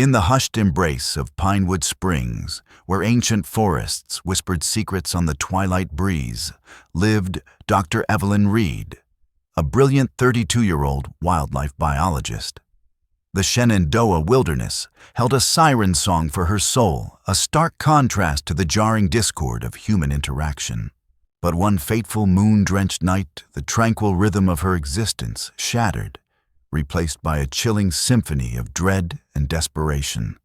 In the hushed embrace of Pinewood Springs, where ancient forests whispered secrets on the twilight breeze, lived Dr. Evelyn Reed, a brilliant 32-year-old wildlife biologist. The Shenandoah wilderness held a siren song for her soul, a stark contrast to the jarring discord of human interaction. But one fateful moon-drenched night, the tranquil rhythm of her existence shattered, replaced by a chilling symphony of dread and desperation.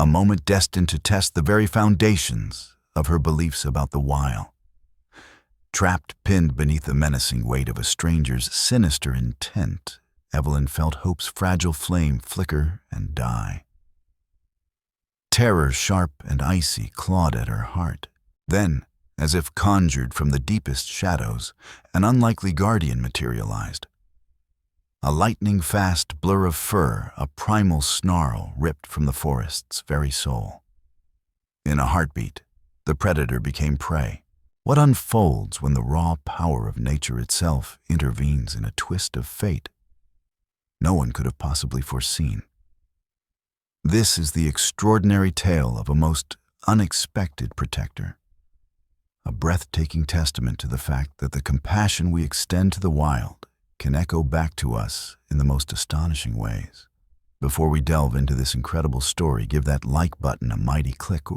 A moment destined to test the very foundations of her beliefs about the wild. Trapped, pinned beneath the menacing weight of a stranger's sinister intent, Evelyn felt hope's fragile flame flicker and die. Terror, sharp and icy, clawed at her heart. Then, as if conjured from the deepest shadows, an unlikely guardian materialized. A lightning-fast blur of fur, a primal snarl ripped from the forest's very soul. In a heartbeat, the predator became prey. What unfolds when the raw power of nature itself intervenes in a twist of fate no one could have possibly foreseen? This is the extraordinary tale of a most unexpected protector, a breathtaking testament to the fact that the compassion we extend to the wild can echo back to us in the most astonishing ways. Before we delve into this incredible story, give that like button a mighty click.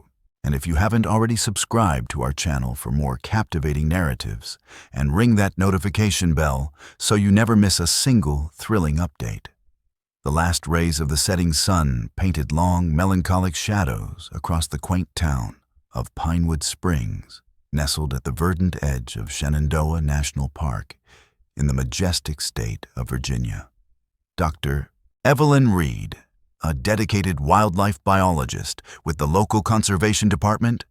And if you haven't already subscribed to our channel for more captivating narratives, and ring that notification bell so you never miss a single thrilling update. The last rays of the setting sun painted long, melancholic shadows across the quaint town of Pinewood Springs, nestled at the verdant edge of Shenandoah National Park in the majestic state of Virginia. Dr. Evelyn Reed, a dedicated wildlife biologist with the local conservation department,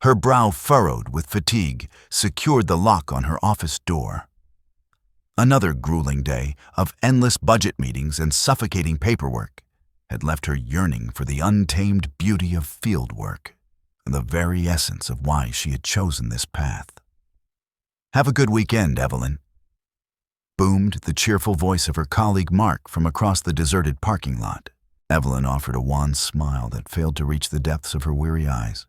her brow furrowed with fatigue, secured the lock on her office door. Another grueling day of endless budget meetings and suffocating paperwork had left her yearning for the untamed beauty of field work, and the very essence of why she had chosen this path. "Have a good weekend, Evelyn," boomed the cheerful voice of her colleague Mark from across the deserted parking lot. Evelyn offered a wan smile that failed to reach the depths of her weary eyes.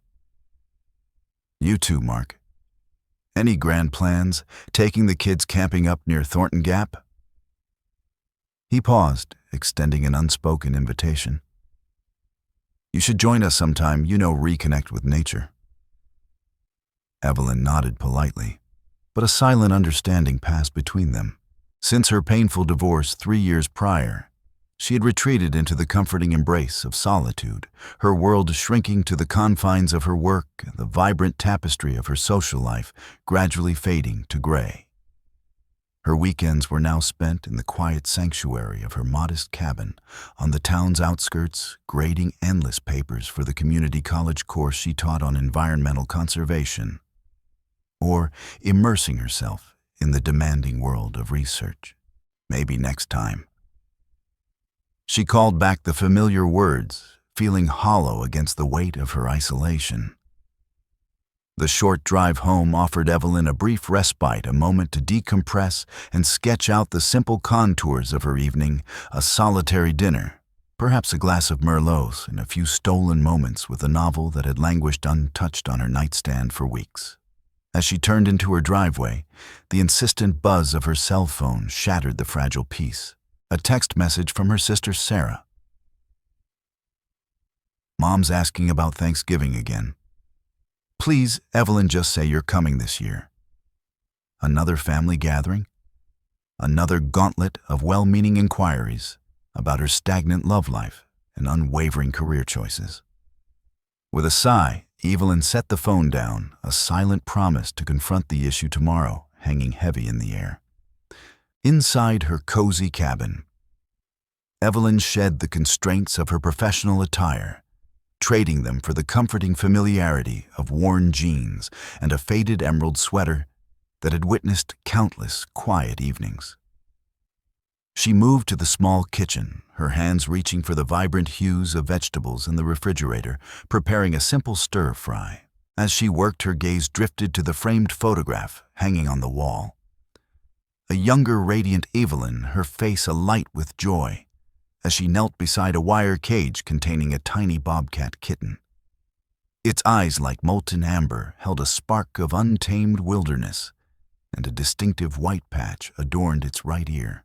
"You too, Mark. Any grand plans, taking the kids camping up near Thornton Gap?" He paused, extending an unspoken invitation. "You should join us sometime, reconnect with nature." Evelyn nodded politely, but a silent understanding passed between them. Since her painful divorce 3 years prior, she had retreated into the comforting embrace of solitude, her world shrinking to the confines of her work, the vibrant tapestry of her social life gradually fading to gray. Her weekends were now spent in the quiet sanctuary of her modest cabin on the town's outskirts, grading endless papers for the community college course she taught on environmental conservation, or immersing herself in the demanding world of research. Maybe next time. She called back the familiar words, feeling hollow against the weight of her isolation. The short drive home offered Evelyn a brief respite, a moment to decompress and sketch out the simple contours of her evening, a solitary dinner, perhaps a glass of Merlots, and a few stolen moments with a novel that had languished untouched on her nightstand for weeks. As she turned into her driveway, the insistent buzz of her cell phone shattered the fragile peace. A text message from her sister Sarah. "Mom's asking about Thanksgiving again. Please, Evelyn, just say you're coming this year." Another family gathering? Another gauntlet of well-meaning inquiries about her stagnant love life and unwavering career choices. With a sigh, Evelyn set the phone down, a silent promise to confront the issue tomorrow hanging heavy in the air. Inside her cozy cabin, Evelyn shed the constraints of her professional attire, trading them for the comforting familiarity of worn jeans and a faded emerald sweater that had witnessed countless quiet evenings. She moved to the small kitchen, her hands reaching for the vibrant hues of vegetables in the refrigerator, preparing a simple stir-fry. As she worked, her gaze drifted to the framed photograph hanging on the wall. A younger, radiant Evelyn, her face alight with joy, as she knelt beside a wire cage containing a tiny bobcat kitten. Its eyes, like molten amber, held a spark of untamed wilderness, and a distinctive white patch adorned its right ear.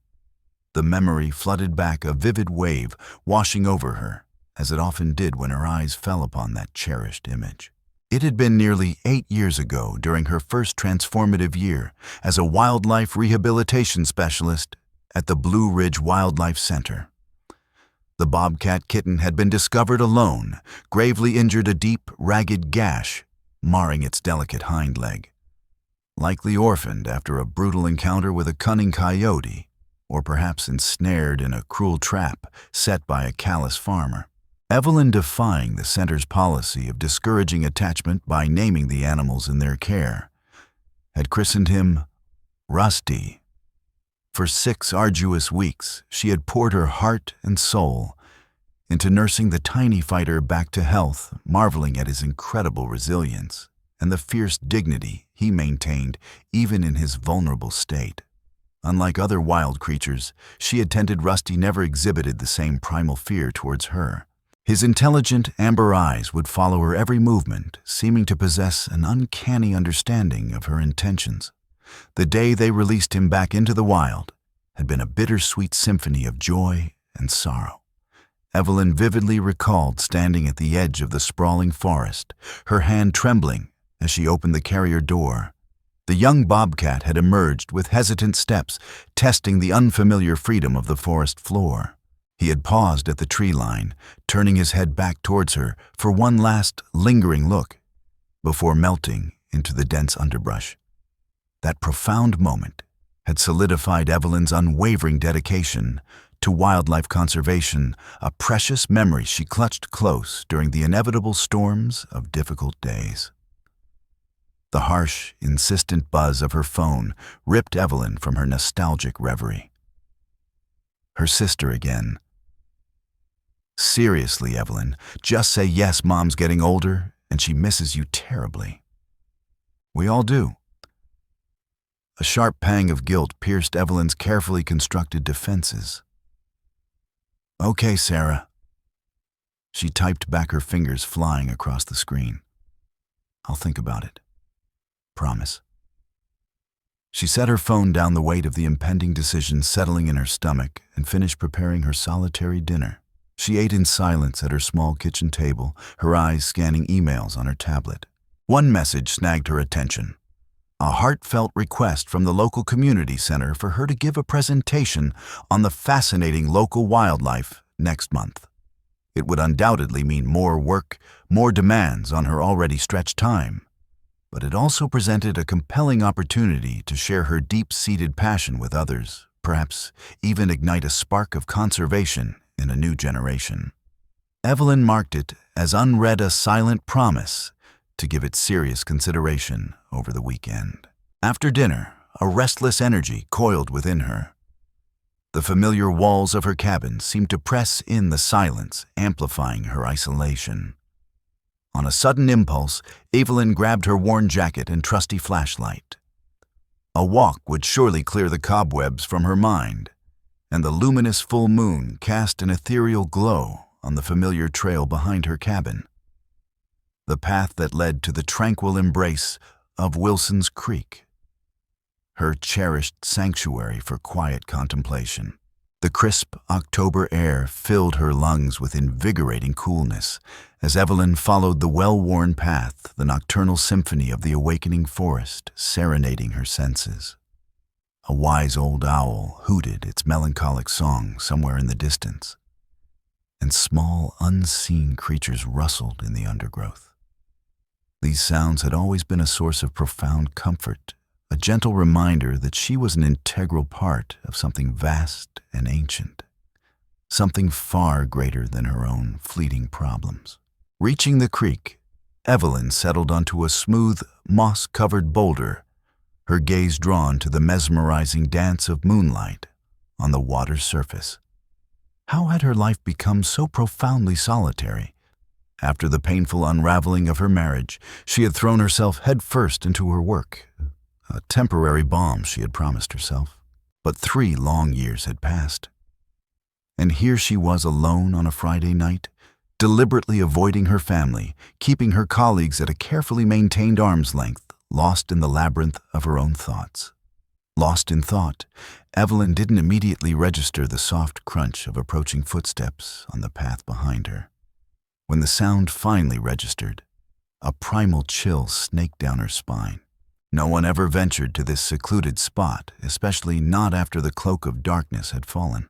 The memory flooded back a vivid wave, washing over her, as it often did when her eyes fell upon that cherished image. It had been nearly 8 years ago, during her first transformative year as a wildlife rehabilitation specialist at the Blue Ridge Wildlife Center. The bobcat kitten had been discovered alone, gravely injured, a deep, ragged gash marring its delicate hind leg. Likely orphaned after a brutal encounter with a cunning coyote, or perhaps ensnared in a cruel trap set by a callous farmer. Evelyn, defying the center's policy of discouraging attachment by naming the animals in their care, had christened him Rusty. For 6 arduous weeks, she had poured her heart and soul into nursing the tiny fighter back to health, marveling at his incredible resilience and the fierce dignity he maintained even in his vulnerable state. Unlike other wild creatures, she had tended Rusty never exhibited the same primal fear towards her. His intelligent amber eyes would follow her every movement, seeming to possess an uncanny understanding of her intentions. The day they released him back into the wild had been a bittersweet symphony of joy and sorrow. Evelyn vividly recalled standing at the edge of the sprawling forest, her hand trembling as she opened the carrier door. The young bobcat had emerged with hesitant steps, testing the unfamiliar freedom of the forest floor. He had paused at the tree line, turning his head back towards her for one last lingering look, before melting into the dense underbrush. That profound moment had solidified Evelyn's unwavering dedication to wildlife conservation, a precious memory she clutched close during the inevitable storms of difficult days. The harsh, insistent buzz of her phone ripped Evelyn from her nostalgic reverie. Her sister again. "Seriously, Evelyn, just say yes, Mom's getting older, and she misses you terribly." "We all do." A sharp pang of guilt pierced Evelyn's carefully constructed defenses. "Okay, Sarah." She typed back, her fingers flying across the screen. "I'll think about it. Promise." She set her phone down, the weight of the impending decision settling in her stomach, and finished preparing her solitary dinner. She ate in silence at her small kitchen table, her eyes scanning emails on her tablet. One message snagged her attention. A heartfelt request from the local community center for her to give a presentation on the fascinating local wildlife next month. It would undoubtedly mean more work, more demands on her already stretched time, but it also presented a compelling opportunity to share her deep-seated passion with others, perhaps even ignite a spark of conservation in a new generation. Evelyn marked it as unread, a silent promise to give it serious consideration over the weekend. After dinner, a restless energy coiled within her. The familiar walls of her cabin seemed to press in the silence, amplifying her isolation. On a sudden impulse, Evelyn grabbed her worn jacket and trusty flashlight. A walk would surely clear the cobwebs from her mind, and the luminous full moon cast an ethereal glow on the familiar trail behind her cabin, the path that led to the tranquil embrace of Wilson's Creek, her cherished sanctuary for quiet contemplation. The crisp October air filled her lungs with invigorating coolness as Evelyn followed the well-worn path, the nocturnal symphony of the awakening forest serenading her senses. A wise old owl hooted its melancholic song somewhere in the distance, and small, unseen creatures rustled in the undergrowth. These sounds had always been a source of profound comfort, a gentle reminder that she was an integral part of something vast and ancient, something far greater than her own fleeting problems. Reaching the creek, Evelyn settled onto a smooth, moss-covered boulder, her gaze drawn to the mesmerizing dance of moonlight on the water's surface. How had her life become so profoundly solitary? After the painful unraveling of her marriage, she had thrown herself headfirst into her work, a temporary balm she had promised herself. But 3 long years had passed. And here she was alone on a Friday night, deliberately avoiding her family, keeping her colleagues at a carefully maintained arm's length, lost in the labyrinth of her own thoughts. Lost in thought, Evelyn didn't immediately register the soft crunch of approaching footsteps on the path behind her. When the sound finally registered, a primal chill snaked down her spine. No one ever ventured to this secluded spot, especially not after the cloak of darkness had fallen.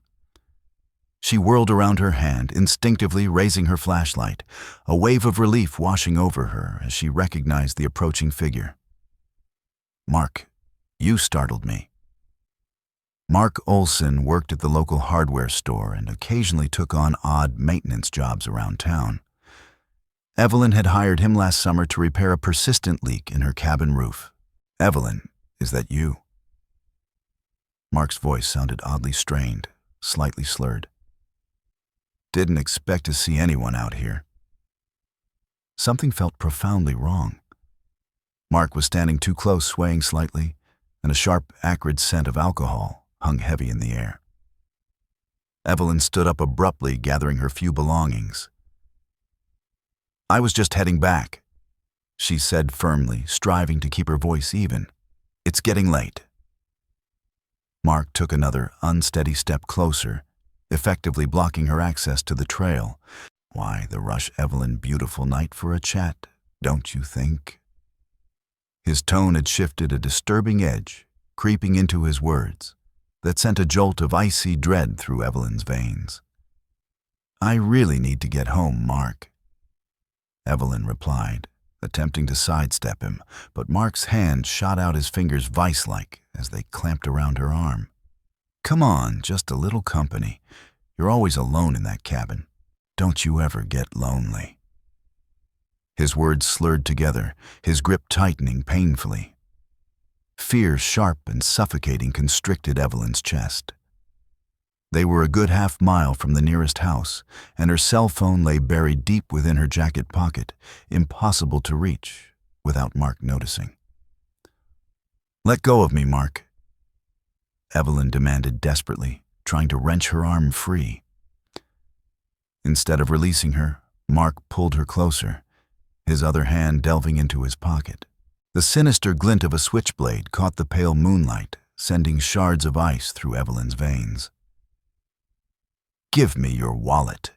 She whirled around her hand, instinctively raising her flashlight, a wave of relief washing over her as she recognized the approaching figure. "Mark, you startled me." Mark Olson worked at the local hardware store and occasionally took on odd maintenance jobs around town. Evelyn had hired him last summer to repair a persistent leak in her cabin roof. "Evelyn, is that you?" Mark's voice sounded oddly strained, slightly slurred. "Didn't expect to see anyone out here." Something felt profoundly wrong. Mark was standing too close, swaying slightly, and a sharp, acrid scent of alcohol hung heavy in the air. Evelyn stood up abruptly, gathering her few belongings. "I was just heading back," she said firmly, striving to keep her voice even. "It's getting late." Mark took another unsteady step closer, effectively blocking her access to the trail. "Why the rush, Evelyn? Beautiful night for a chat, don't you think?" His tone had shifted a disturbing edge, creeping into his words, that sent a jolt of icy dread through Evelyn's veins. "I really need to get home, Mark," Evelyn replied, attempting to sidestep him, but Mark's hand shot out, his fingers vice-like as they clamped around her arm. "Come on, just a little company. You're always alone in that cabin. Don't you ever get lonely?" His words slurred together, his grip tightening painfully. Fear, sharp and suffocating, constricted Evelyn's chest. They were a good half-mile from the nearest house, and her cell phone lay buried deep within her jacket pocket, impossible to reach without Mark noticing. "Let go of me, Mark," Evelyn demanded desperately, trying to wrench her arm free. Instead of releasing her, Mark pulled her closer, his other hand delving into his pocket. The sinister glint of a switchblade caught the pale moonlight, sending shards of ice through Evelyn's veins. "Give me your wallet."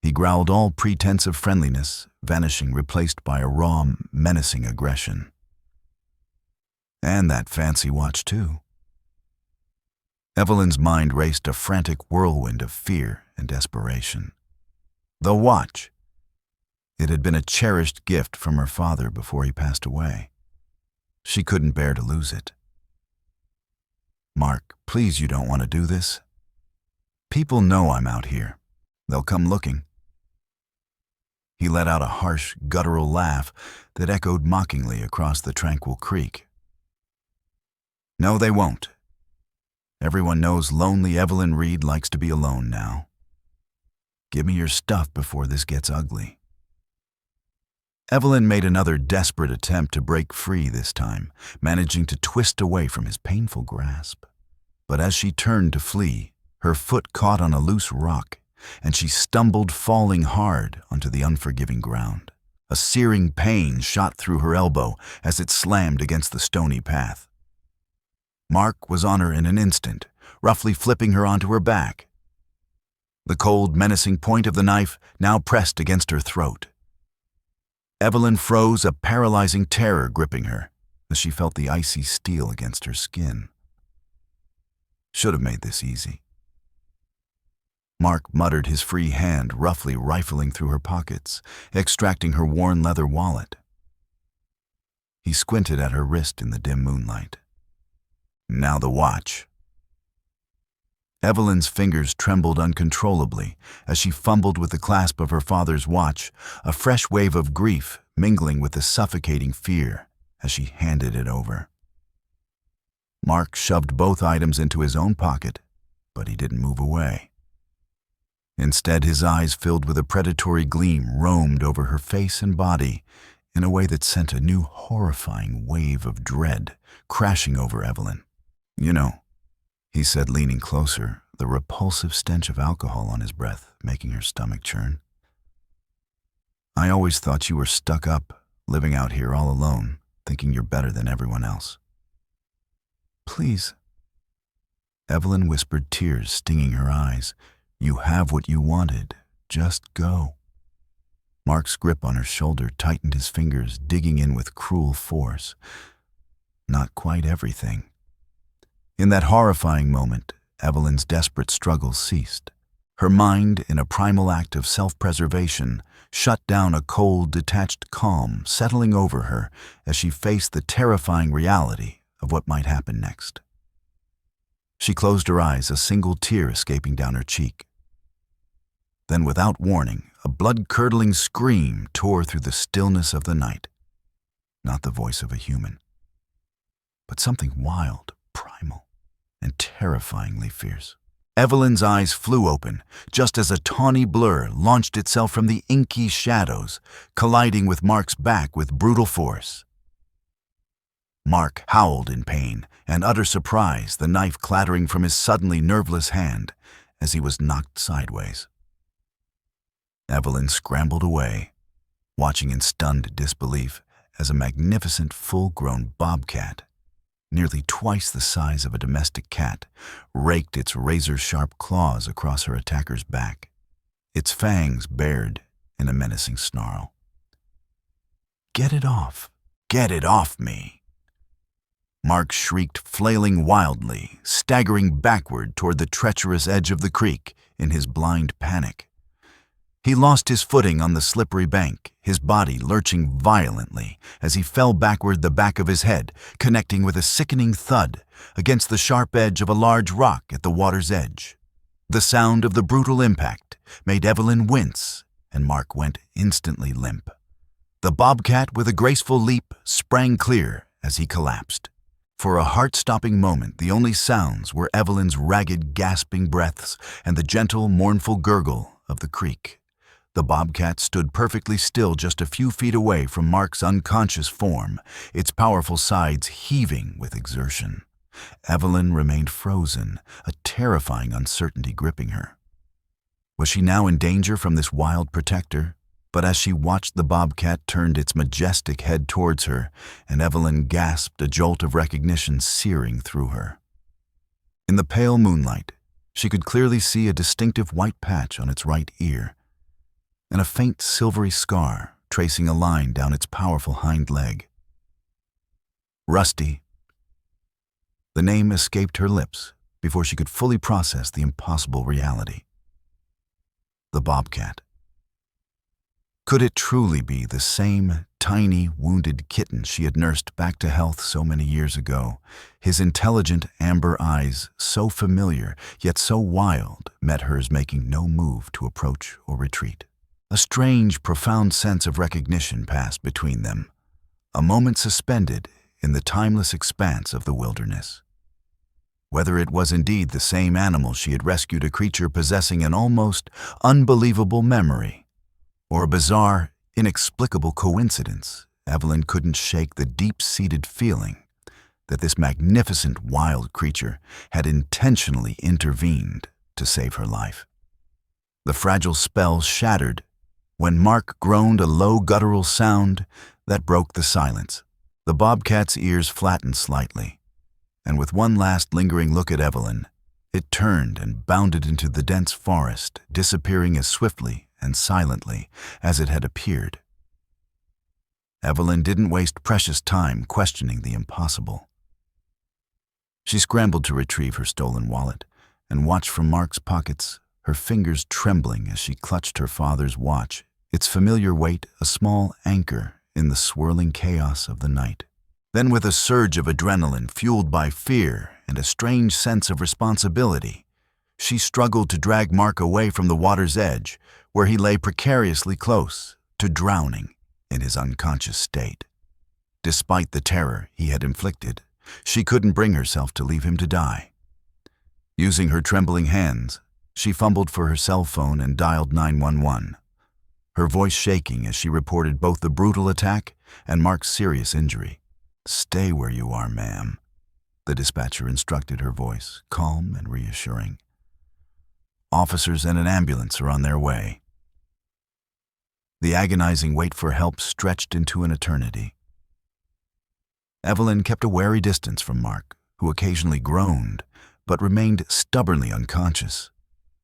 He growled, all pretense of friendliness vanishing, replaced by a raw, menacing aggression. "And that fancy watch, too." Evelyn's mind raced a frantic whirlwind of fear and desperation. The watch. It had been a cherished gift from her father before he passed away. She couldn't bear to lose it. "Mark, please, you don't want to do this. People know I'm out here. They'll come looking." He let out a harsh, guttural laugh that echoed mockingly across the tranquil creek. "No, they won't. Everyone knows lonely Evelyn Reed likes to be alone now. Give me your stuff before this gets ugly." Evelyn made another desperate attempt to break free this time, managing to twist away from his painful grasp. But as she turned to flee, her foot caught on a loose rock, and she stumbled, falling hard onto the unforgiving ground. A searing pain shot through her elbow as it slammed against the stony path. Mark was on her in an instant, roughly flipping her onto her back. The cold, menacing point of the knife now pressed against her throat. Evelyn froze, a paralyzing terror gripping her as she felt the icy steel against her skin. "Should have made this easy." Mark muttered, his free hand roughly rifling through her pockets, extracting her worn leather wallet. He squinted at her wrist in the dim moonlight. "Now the watch." Evelyn's fingers trembled uncontrollably as she fumbled with the clasp of her father's watch, a fresh wave of grief mingling with the suffocating fear as she handed it over. Mark shoved both items into his own pocket, but he didn't move away. Instead, his eyes, filled with a predatory gleam, roamed over her face and body in a way that sent a new horrifying wave of dread crashing over Evelyn. "You know," he said, leaning closer, the repulsive stench of alcohol on his breath making her stomach churn. "I always thought you were stuck up, living out here all alone, thinking you're better than everyone else." "Please," Evelyn whispered, tears stinging her eyes. "You have what you wanted. Just go." Mark's grip on her shoulder tightened, his fingers digging in with cruel force. Not quite everything. In that horrifying moment, Evelyn's desperate struggles ceased. Her mind, in a primal act of self-preservation, shut down, a cold, detached calm settling over her as she faced the terrifying reality of what might happen next. She closed her eyes, a single tear escaping down her cheek. Then, without warning, a blood-curdling scream tore through the stillness of the night. Not the voice of a human, but something wild, primal, and terrifyingly fierce. Evelyn's eyes flew open, just as a tawny blur launched itself from the inky shadows, colliding with Mark's back with brutal force. Mark howled in pain and utter surprise, the knife clattering from his suddenly nerveless hand as he was knocked sideways. Evelyn scrambled away, watching in stunned disbelief as a magnificent full-grown bobcat, nearly twice the size of a domestic cat, raked its razor-sharp claws across her attacker's back, its fangs bared in a menacing snarl. "Get it off! Get it off me!" Mark shrieked, flailing wildly, staggering backward toward the treacherous edge of the creek in his blind panic. He lost his footing on the slippery bank, his body lurching violently as he fell backward, the back of his head connecting with a sickening thud against the sharp edge of a large rock at the water's edge. The sound of the brutal impact made Evelyn wince, and Mark went instantly limp. The bobcat, with a graceful leap, sprang clear as he collapsed. For a heart-stopping moment, the only sounds were Evelyn's ragged, gasping breaths and the gentle, mournful gurgle of the creek. The bobcat stood perfectly still just a few feet away from Mark's unconscious form, its powerful sides heaving with exertion. Evelyn remained frozen, a terrifying uncertainty gripping her. Was she now in danger from this wild protector? But as she watched, the bobcat turned its majestic head towards her, and Evelyn gasped, a jolt of recognition searing through her. In the pale moonlight, she could clearly see a distinctive white patch on its right ear, and a faint silvery scar tracing a line down its powerful hind leg. Rusty. The name escaped her lips before she could fully process the impossible reality. The bobcat. Could it truly be the same tiny, wounded kitten she had nursed back to health so many years ago? His intelligent amber eyes, so familiar yet so wild, met hers, making no move to approach or retreat. A strange, profound sense of recognition passed between them, a moment suspended in the timeless expanse of the wilderness. Whether it was indeed the same animal she had rescued, a creature possessing an almost unbelievable memory, or a bizarre, inexplicable coincidence, Evelyn couldn't shake the deep-seated feeling that this magnificent wild creature had intentionally intervened to save her life. The fragile spell shattered when Mark groaned, a low guttural sound that broke the silence. The bobcat's ears flattened slightly, and with one last lingering look at Evelyn, it turned and bounded into the dense forest, disappearing as swiftly and silently as it had appeared. Evelyn didn't waste precious time questioning the impossible. She scrambled to retrieve her stolen wallet and watched from Mark's pockets, her fingers trembling as she clutched her father's watch, its familiar weight a small anchor in the swirling chaos of the night. Then, with a surge of adrenaline fueled by fear and a strange sense of responsibility, she struggled to drag Mark away from the water's edge, where he lay precariously close to drowning in his unconscious state. Despite the terror he had inflicted, she couldn't bring herself to leave him to die. Using her trembling hands, she fumbled for her cell phone and dialed 911, her voice shaking as she reported both the brutal attack and Mark's serious injury. "Stay where you are, ma'am," the dispatcher instructed, her voice calm and reassuring. Officers and an ambulance are on their way." The agonizing wait for help stretched into an eternity. Evelyn kept a wary distance from Mark, who occasionally groaned, but remained stubbornly unconscious.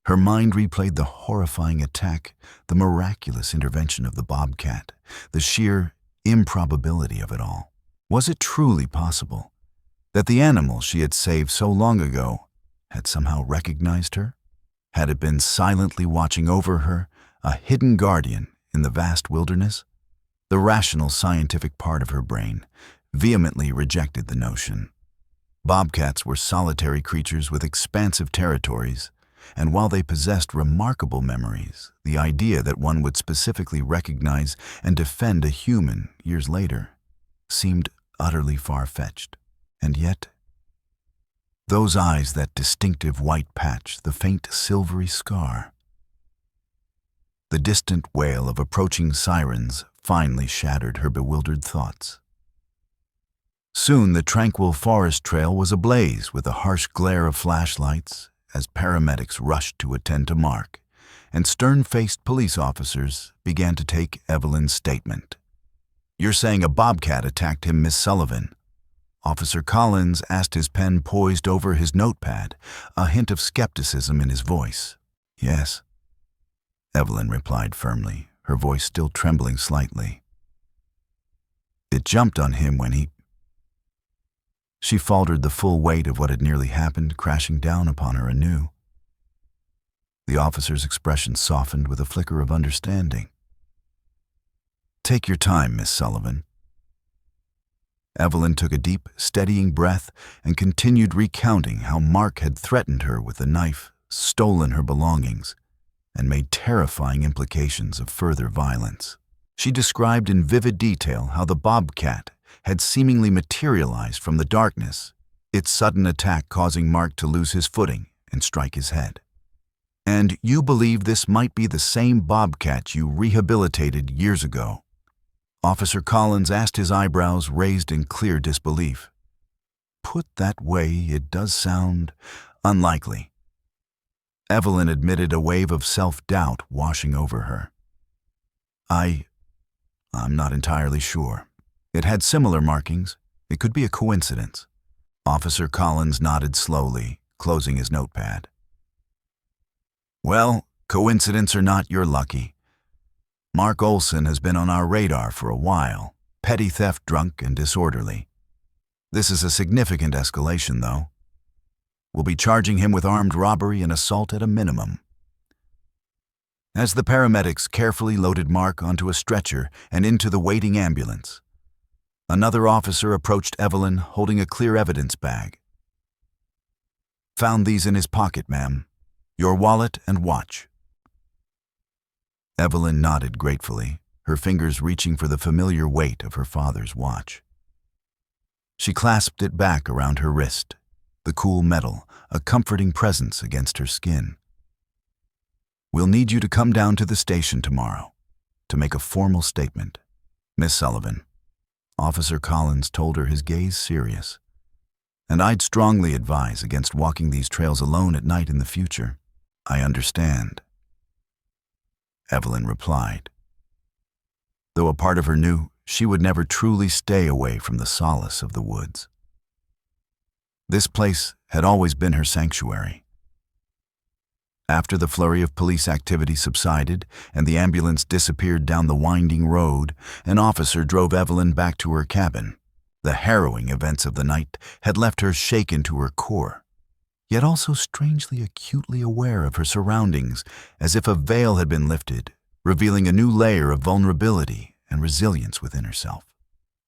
Her mind replayed the horrifying attack, the miraculous intervention of the Bobcat, the sheer improbability of it all. Was it truly possible that the animal she had saved so long ago had somehow recognized her? Had it been silently watching over her, a hidden guardian in the vast wilderness? The rational scientific part of her brain vehemently rejected the notion. Bobcats were solitary creatures with expansive territories, and while they possessed remarkable memories, the idea that one would specifically recognize and defend a human years later seemed utterly far-fetched. And yet, those eyes, that distinctive white patch, the faint silvery scar, the distant wail of approaching sirens finally shattered her bewildered thoughts. Soon the tranquil forest trail was ablaze with a harsh glare of flashlights as paramedics rushed to attend to Mark, and stern-faced police officers began to take Evelyn's statement. "You're saying a bobcat attacked him, Miss Sullivan?" Officer Collins asked, his pen poised over his notepad, a hint of skepticism in his voice. "Yes," Evelyn replied firmly, her voice still trembling slightly. "It jumped on him when he—" She faltered, the full weight of what had nearly happened crashing down upon her anew. The officer's expression softened with a flicker of understanding. "Take your time, Miss Sullivan." Evelyn took a deep, steadying breath and continued recounting how Mark had threatened her with a knife, stolen her belongings, and made terrifying implications of further violence. She described in vivid detail how the Bobcat had seemingly materialized from the darkness, its sudden attack causing Mark to lose his footing and strike his head. "And you believe this might be the same Bobcat you rehabilitated years ago?" Officer Collins asked, his eyebrows raised in clear disbelief. "Put that way, it does sound unlikely." Evelyn admitted, a wave of self-doubt washing over her. I'm not entirely sure. It had similar markings. It could be a coincidence." Officer Collins nodded slowly, closing his notepad. "Well, coincidence or not, you're lucky. Mark Olson has been on our radar for a while, petty theft, drunk, and disorderly. This is a significant escalation, though. We'll be charging him with armed robbery and assault at a minimum." As the paramedics carefully loaded Mark onto a stretcher and into the waiting ambulance, another officer approached Evelyn holding a clear evidence bag. "Found these in his pocket, ma'am. Your wallet and watch." Evelyn nodded gratefully, her fingers reaching for the familiar weight of her father's watch. She clasped it back around her wrist, the cool metal a comforting presence against her skin. "We'll need you to come down to the station tomorrow to make a formal statement, Miss Sullivan." Officer Collins told her, his gaze serious. "And I'd strongly advise against walking these trails alone at night in the future." "I understand," Evelyn replied, though a part of her knew she would never truly stay away from the solace of the woods. This place had always been her sanctuary. After the flurry of police activity subsided and the ambulance disappeared down the winding road, an officer drove Evelyn back to her cabin. The harrowing events of the night had left her shaken to her core, yet also strangely acutely aware of her surroundings, as if a veil had been lifted, revealing a new layer of vulnerability and resilience within herself.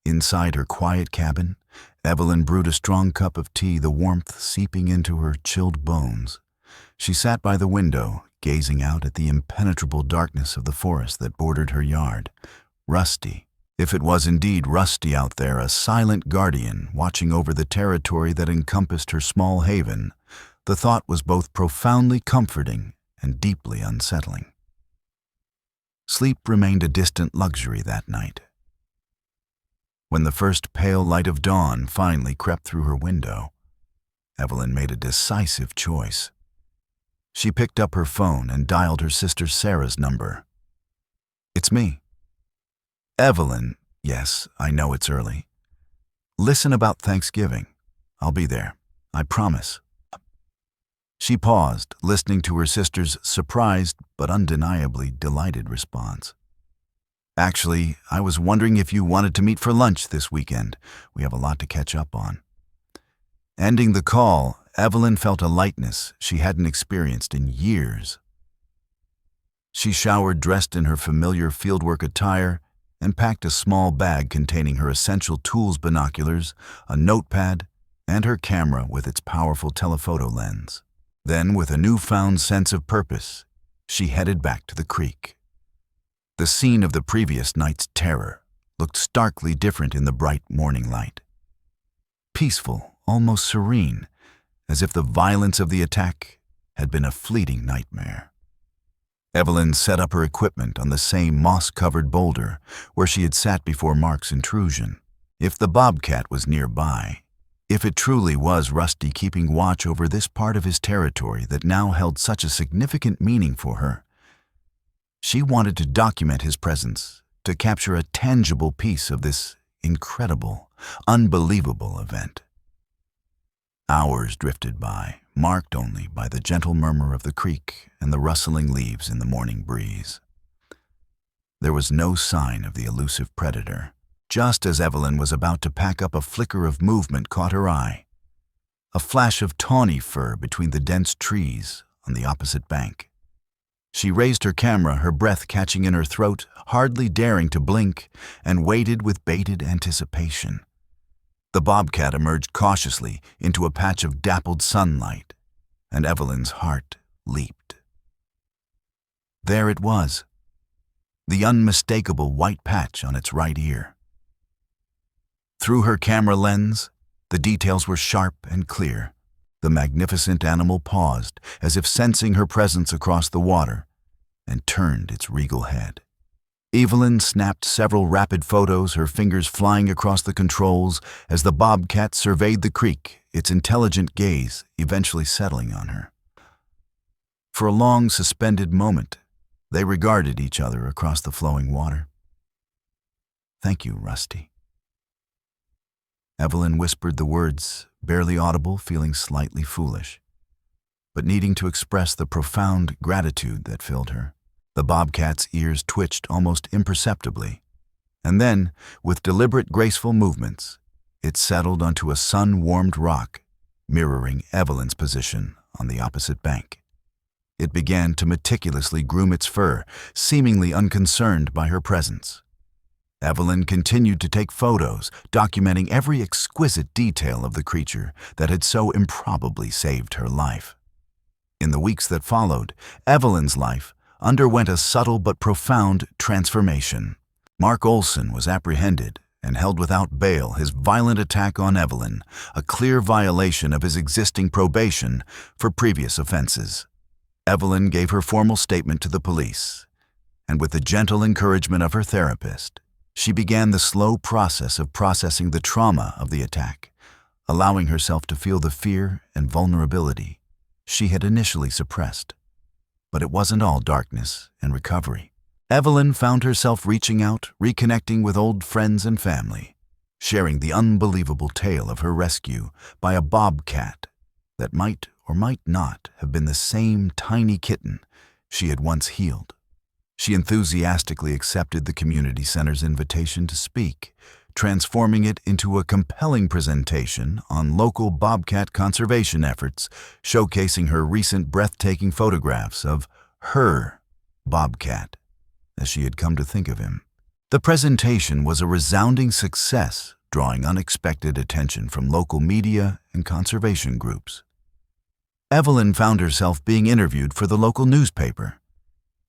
Inside her quiet cabin, Evelyn brewed a strong cup of tea, the warmth seeping into her chilled bones. She sat by the window, gazing out at the impenetrable darkness of the forest that bordered her yard. Rusty, if it was indeed rusty out there, a silent guardian watching over the territory that encompassed her small haven, the thought was both profoundly comforting and deeply unsettling. Sleep remained a distant luxury that night. When the first pale light of dawn finally crept through her window, Evelyn made a decisive choice. She picked up her phone and dialed her sister Sarah's number. "It's me." "Evelyn, yes, I know it's early. Listen about Thanksgiving. I'll be there. I promise." She paused, listening to her sister's surprised but undeniably delighted response. "Actually, I was wondering if you wanted to meet for lunch this weekend. We have a lot to catch up on." Ending the call, Evelyn felt a lightness she hadn't experienced in years. She showered dressed in her familiar fieldwork attire and packed a small bag containing her essential tools, binoculars, a notepad, and her camera with its powerful telephoto lens. Then, with a newfound sense of purpose, she headed back to the creek. The scene of the previous night's terror looked starkly different in the bright morning light. Peaceful, almost serene, as if the violence of the attack had been a fleeting nightmare. Evelyn set up her equipment on the same moss-covered boulder where she had sat before Mark's intrusion. If the Bobcat was nearby, if it truly was Rusty keeping watch over this part of his territory that now held such a significant meaning for her, she wanted to document his presence, to capture a tangible piece of this incredible, unbelievable event. Hours drifted by, marked only by the gentle murmur of the creek and the rustling leaves in the morning breeze. There was no sign of the elusive predator. Just as Evelyn was about to pack up, a flicker of movement caught her eye. A flash of tawny fur between the dense trees on the opposite bank. She raised her camera, her breath catching in her throat, hardly daring to blink, and waited with bated anticipation. The Bobcat emerged cautiously into a patch of dappled sunlight, and Evelyn's heart leaped. There it was, the unmistakable white patch on its right ear. Through her camera lens, the details were sharp and clear. The magnificent animal paused, as if sensing her presence across the water, and turned its regal head. Evelyn snapped several rapid photos, her fingers flying across the controls as the Bobcat surveyed the creek, its intelligent gaze eventually settling on her. For a long, suspended moment, they regarded each other across the flowing water. "Thank you, Rusty." Evelyn whispered the words, barely audible, feeling slightly foolish, but needing to express the profound gratitude that filled her. The Bobcat's ears twitched almost imperceptibly, and then, with deliberate, graceful movements, it settled onto a sun-warmed rock, mirroring Evelyn's position on the opposite bank. It began to meticulously groom its fur, seemingly unconcerned by her presence. Evelyn continued to take photos, documenting every exquisite detail of the creature that had so improbably saved her life. In the weeks that followed, Evelyn's life underwent a subtle but profound transformation. Mark Olson was apprehended and held without bail. His violent attack on Evelyn, a clear violation of his existing probation for previous offenses. Evelyn gave her formal statement to the police, and with the gentle encouragement of her therapist, she began the slow process of processing the trauma of the attack, allowing herself to feel the fear and vulnerability she had initially suppressed. But it wasn't all darkness and recovery. Evelyn found herself reaching out, reconnecting with old friends and family, sharing the unbelievable tale of her rescue by a bobcat that might or might not have been the same tiny kitten she had once healed. She enthusiastically accepted the community center's invitation to speak, transforming it into a compelling presentation on local bobcat conservation efforts, showcasing her recent breathtaking photographs of her bobcat, as she had come to think of him. The presentation was a resounding success, drawing unexpected attention from local media and conservation groups. Evelyn found herself being interviewed for the local newspaper,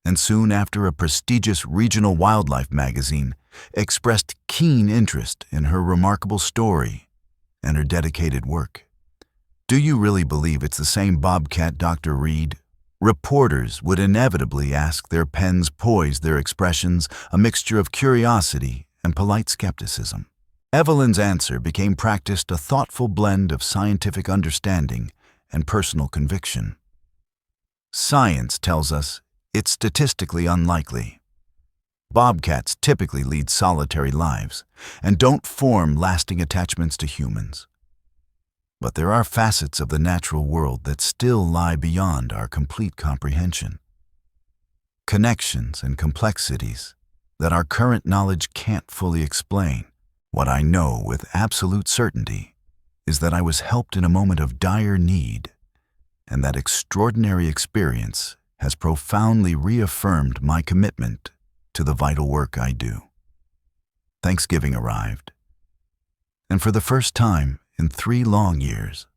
and soon after a prestigious regional wildlife magazine expressed keen interest in her remarkable story and her dedicated work. "Do you really believe it's the same bobcat, Dr. Reed?" Reporters would inevitably ask, their pens poised, their expressions a mixture of curiosity and polite skepticism. Evelyn's answer became practiced, a thoughtful blend of scientific understanding and personal conviction. Science tells us it's statistically unlikely. Bobcats typically lead solitary lives and don't form lasting attachments to humans. But there are facets of the natural world that still lie beyond our complete comprehension. Connections and complexities that our current knowledge can't fully explain. What I know with absolute certainty is that I was helped in a moment of dire need, and that extraordinary experience has profoundly reaffirmed my commitment to the vital work I do. Thanksgiving arrived, and for the first time in 3 long years,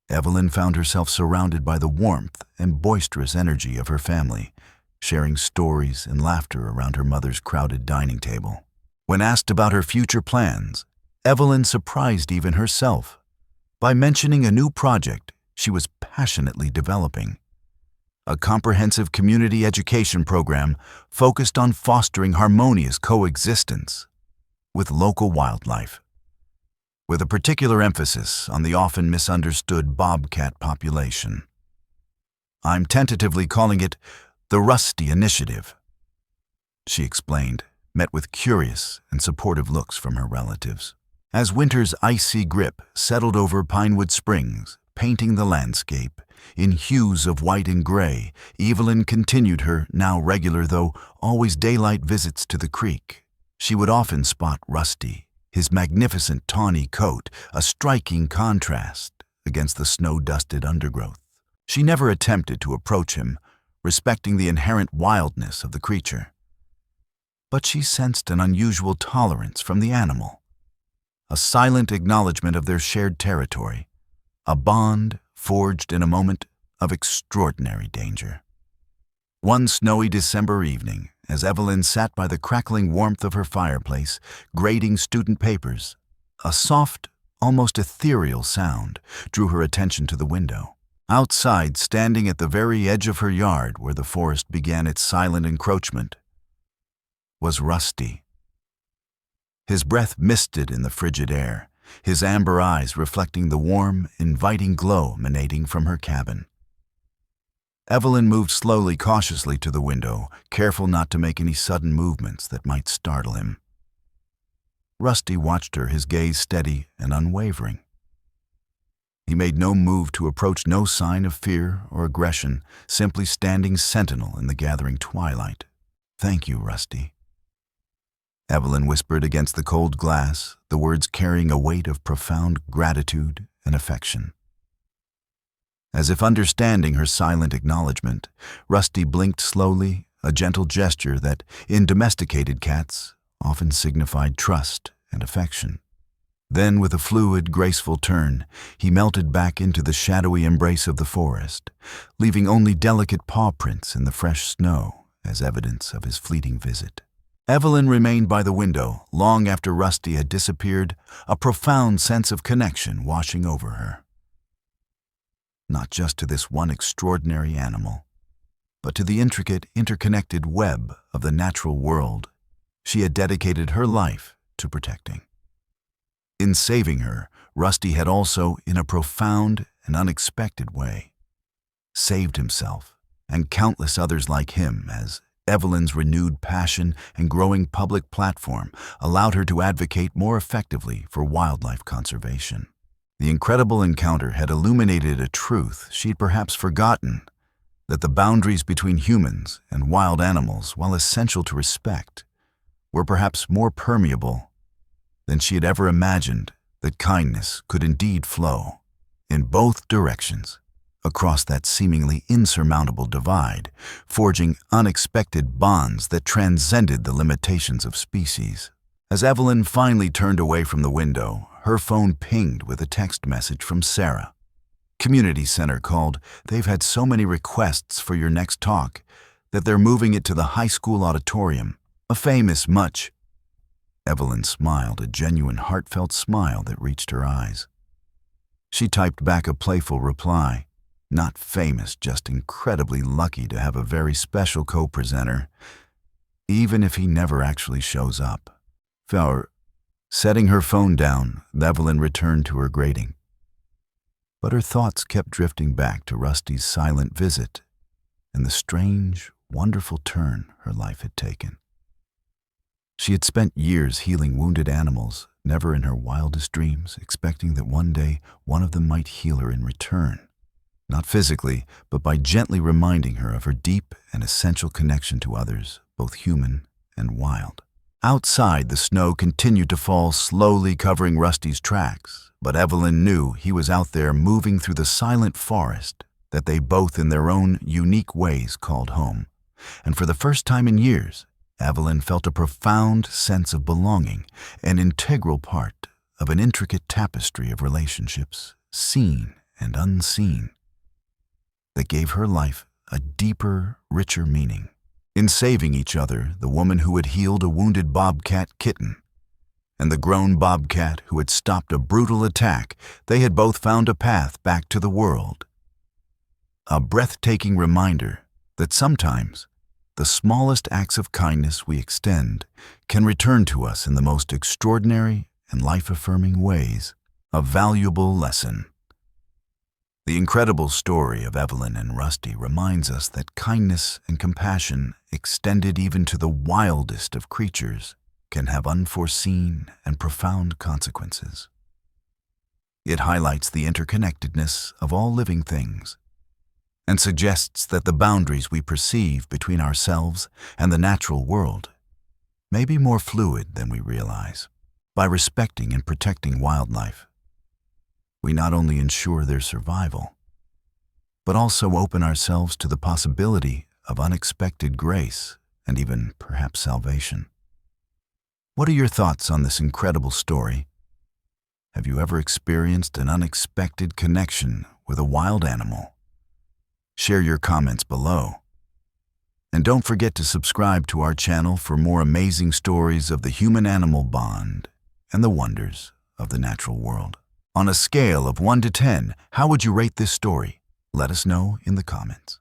Evelyn found herself surrounded by the warmth and boisterous energy of her family, sharing stories and laughter around her mother's crowded dining table. When asked about her future plans, Evelyn surprised even herself by mentioning a new project she was passionately developing, a comprehensive community education program focused on fostering harmonious coexistence with local wildlife, with a particular emphasis on the often misunderstood bobcat population. I'm tentatively calling it the Rusty Initiative, she explained, met with curious and supportive looks from her relatives. As winter's icy grip settled over Pinewood Springs, painting the landscape in hues of white and gray, Evelyn continued her now regular though always daylight visits to the creek. She would often spot Rusty, his magnificent tawny coat a striking contrast against the snow-dusted undergrowth. She never attempted to approach him, respecting the inherent wildness of the creature. But she sensed an unusual tolerance from the animal, a silent acknowledgement of their shared territory, a bond forged in a moment of extraordinary danger. One snowy December evening, as Evelyn sat by the crackling warmth of her fireplace, grading student papers, a soft, almost ethereal sound drew her attention to the window. Outside, standing at the very edge of her yard where the forest began its silent encroachment, was Rusty. His breath misted in the frigid air, his amber eyes reflecting the warm, inviting glow emanating from her cabin. Evelyn moved slowly, cautiously to the window, careful not to make any sudden movements that might startle him. Rusty watched her, his gaze steady and unwavering. He made no move to approach, no sign of fear or aggression, simply standing sentinel in the gathering twilight. "Thank you, Rusty," Evelyn whispered against the cold glass, the words carrying a weight of profound gratitude and affection. As if understanding her silent acknowledgement, Rusty blinked slowly, a gentle gesture that, in domesticated cats, often signified trust and affection. Then, with a fluid, graceful turn, he melted back into the shadowy embrace of the forest, leaving only delicate paw prints in the fresh snow as evidence of his fleeting visit. Evelyn remained by the window long after Rusty had disappeared, a profound sense of connection washing over her. Not just to this one extraordinary animal, but to the intricate, interconnected web of the natural world she had dedicated her life to protecting. In saving her, Rusty had also, in a profound and unexpected way, saved himself and countless others like him, as Evelyn's renewed passion and growing public platform allowed her to advocate more effectively for wildlife conservation. The incredible encounter had illuminated a truth she'd perhaps forgotten, that the boundaries between humans and wild animals, while essential to respect, were perhaps more permeable than she had ever imagined, that kindness could indeed flow in both directions across that seemingly insurmountable divide, forging unexpected bonds that transcended the limitations of species. As Evelyn finally turned away from the window, her phone pinged with a text message from Sarah. "Community Center called. They've had so many requests for your next talk that they're moving it to the high school auditorium. A famous much." Evelyn smiled, a genuine, heartfelt smile that reached her eyes. She typed back a playful reply. "Not famous, just incredibly lucky to have a very special co-presenter, even if he never actually shows up." Setting her phone down, Evelyn returned to her grading. But her thoughts kept drifting back to Rusty's silent visit and the strange, wonderful turn her life had taken. She had spent years healing wounded animals, never in her wildest dreams expecting that one day one of them might heal her in return. Not physically, but by gently reminding her of her deep and essential connection to others, both human and wild. Outside, the snow continued to fall, slowly covering Rusty's tracks, but Evelyn knew he was out there moving through the silent forest that they both in their own unique ways called home. And for the first time in years, Evelyn felt a profound sense of belonging, an integral part of an intricate tapestry of relationships, seen and unseen, that gave her life a deeper, richer meaning. In saving each other, the woman who had healed a wounded bobcat kitten and the grown bobcat who had stopped a brutal attack, they had both found a path back to the world. A breathtaking reminder that sometimes the smallest acts of kindness we extend can return to us in the most extraordinary and life-affirming ways. A valuable lesson. The incredible story of Evelyn and Rusty reminds us that kindness and compassion, extended even to the wildest of creatures, can have unforeseen and profound consequences. It highlights the interconnectedness of all living things and suggests that the boundaries we perceive between ourselves and the natural world may be more fluid than we realize. By respecting and protecting wildlife, we not only ensure their survival, but also open ourselves to the possibility of unexpected grace and even perhaps salvation. What are your thoughts on this incredible story? Have you ever experienced an unexpected connection with a wild animal? Share your comments below. And don't forget to subscribe to our channel for more amazing stories of the human-animal bond and the wonders of the natural world. On a scale of 1 to 10, how would you rate this story? Let us know in the comments.